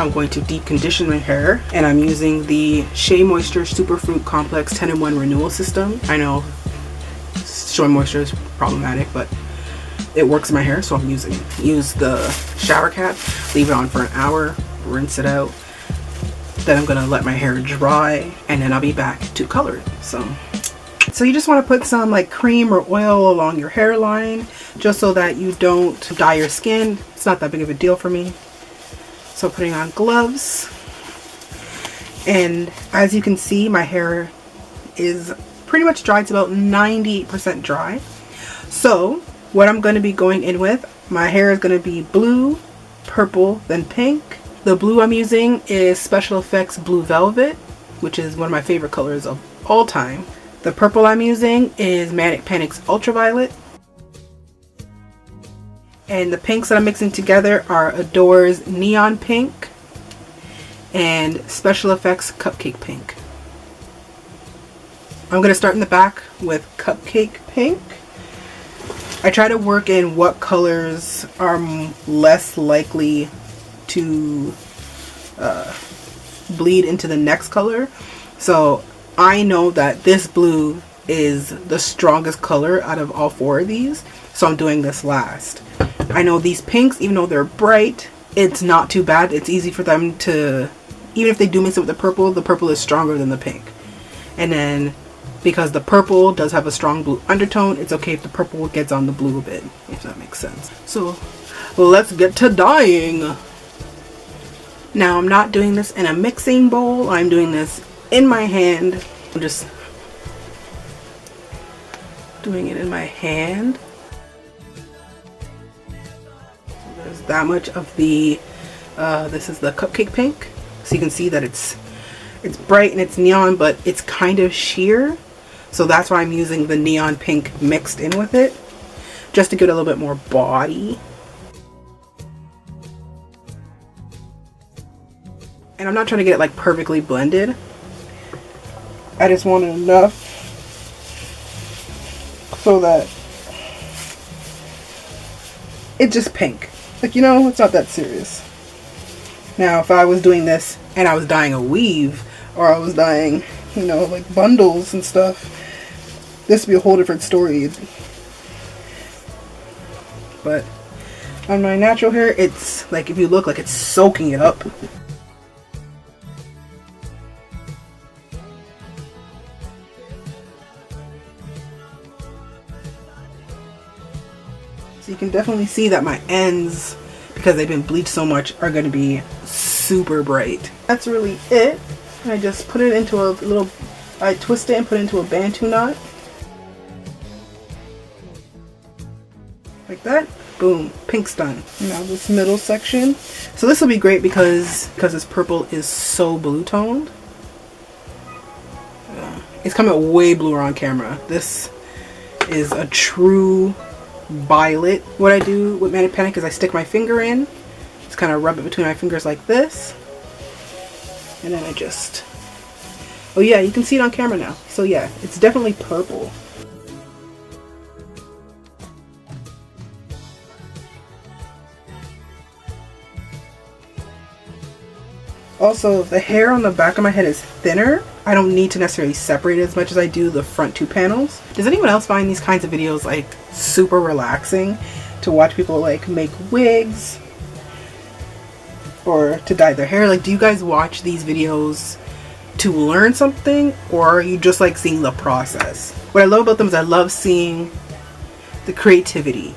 I'm going to deep condition my hair, and I'm using the Shea Moisture Superfruit Complex 10-in-1 Renewal System. I know showing moisture is problematic, but it works in my hair, so I'm use the shower cap, leave it on for an hour, rinse it out. Then I'm gonna let my hair dry, and then I'll be back to color it. So you just want to put some like cream or oil along your hairline, just so that you don't dye your skin. It's not that big of a deal for me. So putting on gloves, and as you can see, my hair is pretty much dry. It's about 98% dry. So what I'm going to be going in with, my hair is going to be blue, purple, then pink. The blue I'm using is Special Effects Blue Velvet, which is one of my favorite colors of all time. The purple I'm using is Manic Panic's Ultraviolet. And the pinks that I'm mixing together are Adore's Neon Pink and Special Effects Cupcake Pink. I'm going to start in the back with Cupcake Pink. I try to work in what colors are less likely to bleed into the next color. So I know that this blue is the strongest color out of all four of these, so I'm doing this last. I know these pinks, even though they're bright, it's not too bad. It's easy for them to, even if they do mix it with the purple is stronger than the pink. And then because the purple does have a strong blue undertone, it's okay if the purple gets on the blue a bit, if that makes sense. So let's get to dyeing. Now I'm not doing this in a mixing bowl, I'm doing this in my hand. I'm just doing it in my hand. So there's that much of the, this is the Cupcake Pink. So you can see that it's bright and it's neon, but it's kind of sheer. So that's why I'm using the neon pink mixed in with it, just to give it a little bit more body. And I'm not trying to get it like perfectly blended. I just want enough so that it's just pink. Like, you know, it's not that serious. Now, if I was doing this and I was dyeing a weave, or I was dyeing, you know, like bundles and stuff, this would be a whole different story. But on my natural hair, it's like, if you look, like it's soaking it up. So you can definitely see that my ends, because they've been bleached so much, are going to be super bright. That's really it. I just put it into a little, I twist it and put it into a Bantu knot. Like that. Boom. Pink's done. Now this middle section. So this will be great because this purple is so blue toned. It's coming way bluer on camera. This is a true violet. What I do with Manic Panic is I stick my finger in, just kind of rub it between my fingers like this, and then I just, oh yeah, you can see it on camera now. So yeah, it's definitely purple. Also, the hair on the back of my head is thinner. I don't need to necessarily separate it as much as I do the front two panels. Does anyone else find these kinds of videos like super relaxing to watch people like make wigs or to dye their hair? Like, do you guys watch these videos to learn something, or are you just like seeing the process? What I love about them is I love seeing the creativity.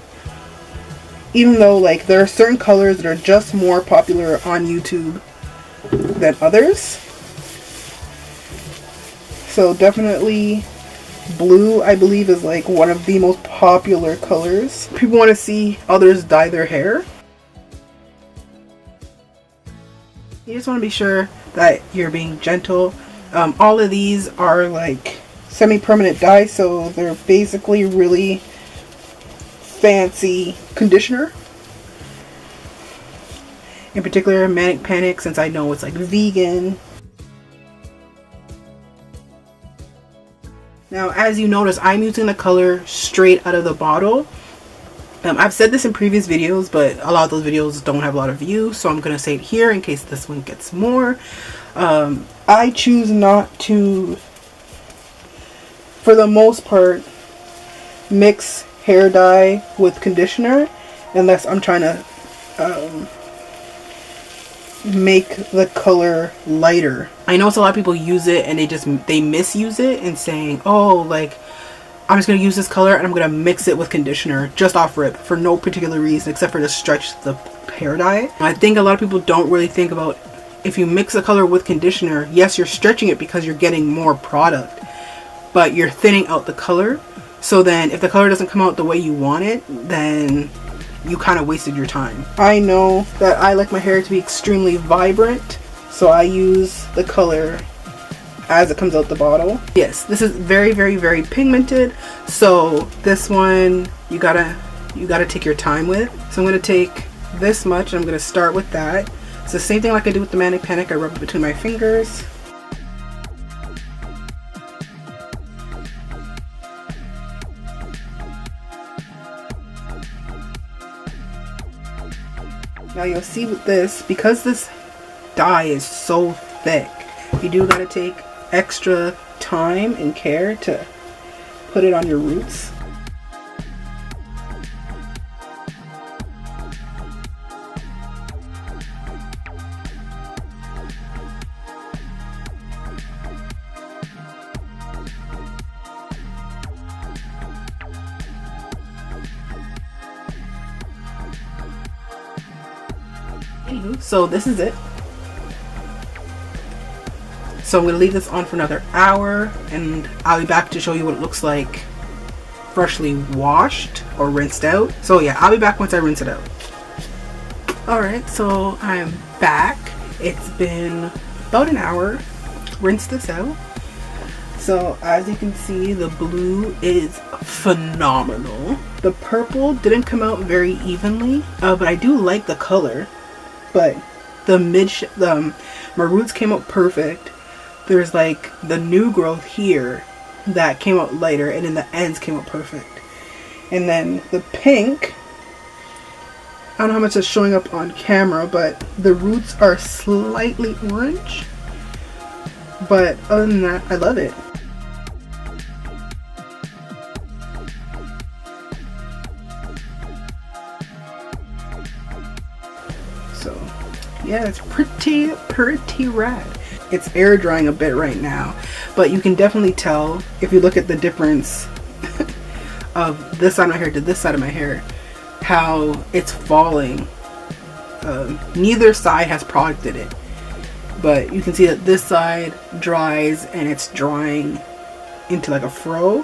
Even though like there are certain colors that are just more popular on YouTube than others. So definitely blue, I believe, is like one of the most popular colors. People want to see others dye their hair. You just want to be sure that you're being gentle. All of these are like semi-permanent dye, so they're basically really fancy conditioner. In particular, Manic Panic, since I know it's like vegan. Now, as you notice, I'm using the color straight out of the bottle. I've said this in previous videos, but a lot of those videos don't have a lot of views, so I'm going to say it here in case this one gets more. I choose not to, for the most part, mix hair dye with conditioner unless I'm trying to make the color lighter. I know it's a lot of people use it and they misuse it and saying, oh, like, I'm just going to use this color and I'm going to mix it with conditioner just off rip for no particular reason except for to stretch the hair dye. I think a lot of people don't really think about, if you mix a color with conditioner, yes, you're stretching it because you're getting more product, but you're thinning out the color. So then if the color doesn't come out the way you want it, then you kind of wasted your time. I know that I like my hair to be extremely vibrant, so I use the color as it comes out the bottle. Yes, this is very, very, very pigmented, so this one you gotta take your time with. So I'm gonna take this much and I'm gonna start with that. It's the same thing like I do with the Manic Panic. I rub it between my fingers. Now you'll see with this, because this dye is so thick, you do gotta take extra time and care to put it on your roots. So this is it. So I'm going to leave this on for another hour and I'll be back to show you what it looks like freshly washed or rinsed out. So yeah, I'll be back once I rinse it out. Alright, so I'm back. It's been about an hour. Rinse this out. So as you can see, the blue is phenomenal. The purple didn't come out very evenly, but I do like the color. But my roots came out perfect. There's like the new growth here that came out lighter, and then the ends came out perfect. And then the pink, I don't know how much is showing up on camera, but the roots are slightly orange. But other than that, I love it. So yeah, it's pretty rad. It's air drying a bit right now, but you can definitely tell if you look at the difference of this side of my hair to this side of my hair, how it's falling. Neither side has product in it, but you can see that this side dries and it's drying into like a fro,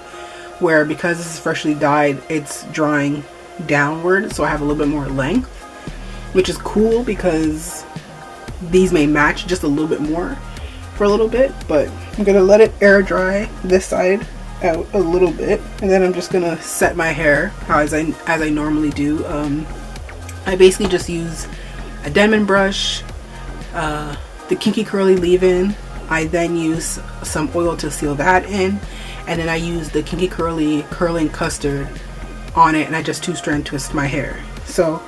where because this is freshly dyed, it's drying downward, so I have a little bit more length, which is cool because these may match just a little bit more for a little bit. But I'm gonna let it air dry this side out a little bit, and then I'm just gonna set my hair as I normally do. I basically just use a Denman brush, the kinky curly leave-in. I then use some oil to seal that in, and then I use the kinky curly curling custard on it, and I just two-strand twist my hair. So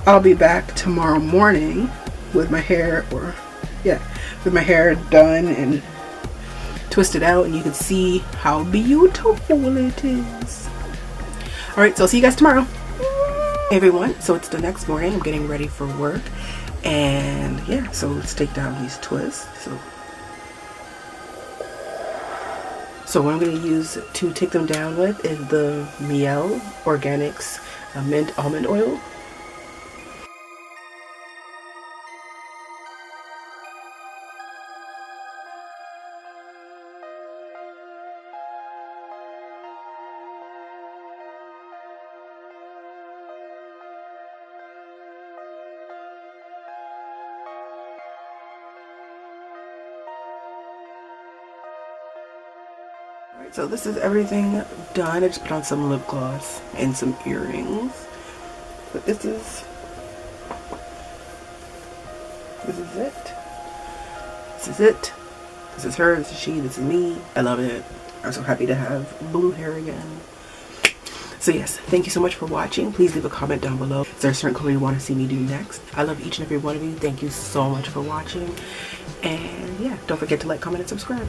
I'll be back tomorrow morning with my hair, with my hair done and twisted out, and you can see how beautiful it is. Alright, so I'll see you guys tomorrow. Hey everyone, so it's the next morning. I'm getting ready for work, and yeah, so let's take down these twists. So what I'm going to use to take them down with is the Miel Organics Mint Almond Oil. So this is everything done. I just put on some lip gloss and some earrings. But this is it. This is it. This is her, this is she, this is me. I love it. I'm so happy to have blue hair again. So yes, thank you so much for watching. Please leave a comment down below. Is there a certain color you want to see me do next? I love each and every one of you. Thank you so much for watching. And yeah, don't forget to like, comment, and subscribe.